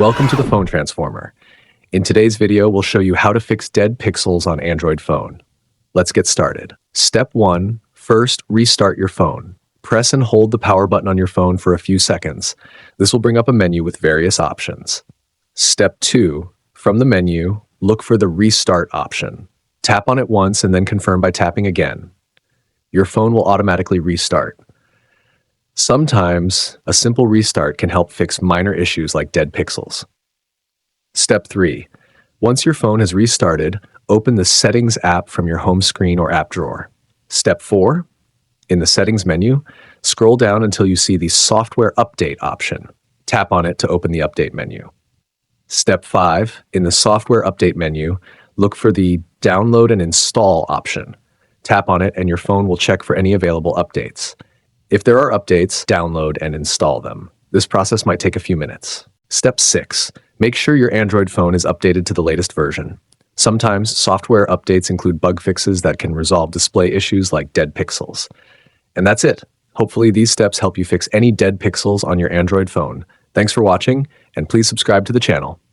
Welcome to the Phone Transformer. In today's video, we'll show you how to fix dead pixels on Android phone. Let's get started. Step 1. First, restart your phone. Press and hold the power button on your phone for a few seconds. This will bring up a menu with various options. Step 2. From the menu, look for the Restart option. Tap on it once and then confirm by tapping again. Your phone will automatically restart. Sometimes, a simple restart can help fix minor issues like dead pixels. Step 3. Once your phone has restarted, open the Settings app from your home screen or app drawer. Step 4. In the Settings menu, scroll down until you see the Software Update option. Tap on it to open the Update menu. Step 5. In the Software Update menu, look for the Download and Install option. Tap on it and your phone will check for any available updates. If there are updates, download and install them. This process might take a few minutes. Step 6. Make sure your Android phone is updated to the latest version. Sometimes software updates include bug fixes that can resolve display issues like dead pixels. And that's it. Hopefully these steps help you fix any dead pixels on your Android phone. Thanks for watching, and please subscribe to the channel.